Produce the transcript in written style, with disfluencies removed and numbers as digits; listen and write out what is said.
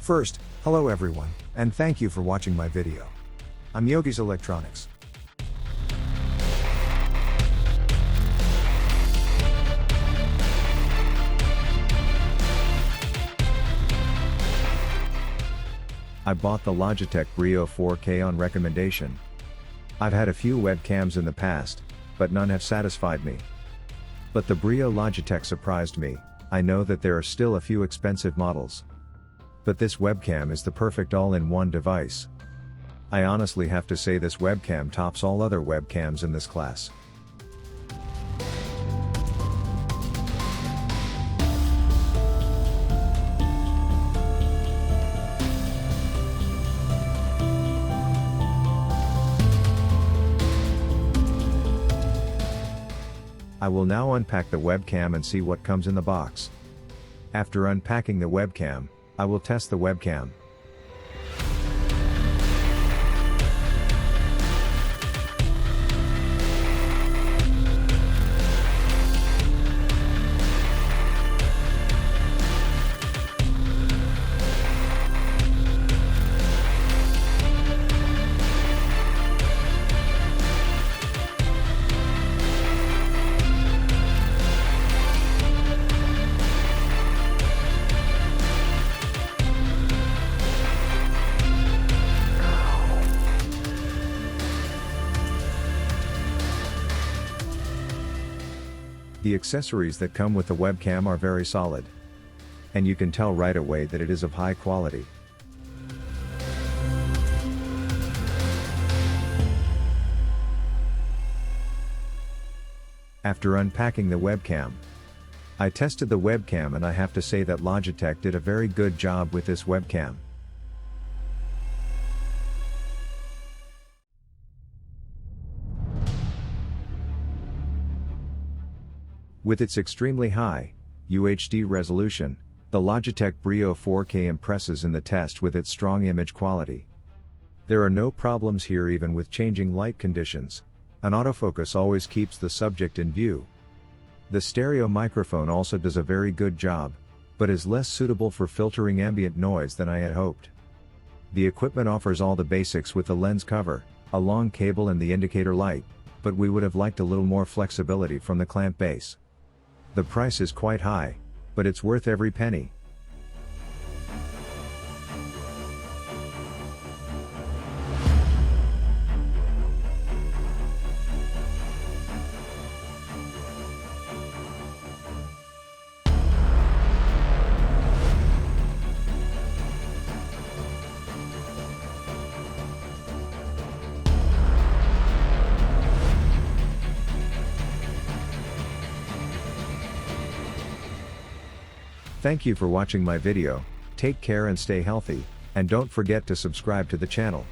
First, hello everyone, and thank you for watching my video. I'm Yogi's Electronics. I bought the Logitech Brio 4K on recommendation. I've had a few webcams in the past, but none have satisfied me. But the Brio Logitech surprised me. I know that there are still a few expensive models, but this webcam is the perfect all-in-one device. I honestly have to say this webcam tops all other webcams in this class. I will now unpack the webcam and see what comes in the box. After unpacking the webcam, I will test the webcam. The accessories that come with the webcam are very solid, and you can tell right away that it is of high quality. After unpacking the webcam, I tested the webcam and I have to say that Logitech did a very good job with this webcam. With its extremely high UHD resolution, the Logitech Brio 4K impresses in the test with its strong image quality. There are no problems here even with changing light conditions. An autofocus always keeps the subject in view. The stereo microphone also does a very good job, but is less suitable for filtering ambient noise than I had hoped. The equipment offers all the basics with the lens cover, a long cable and the indicator light, but we would have liked a little more flexibility from the clamp base. The price is quite high, but it's worth every penny. Thank you for watching my video. Take care and stay healthy, and don't forget to subscribe to the channel.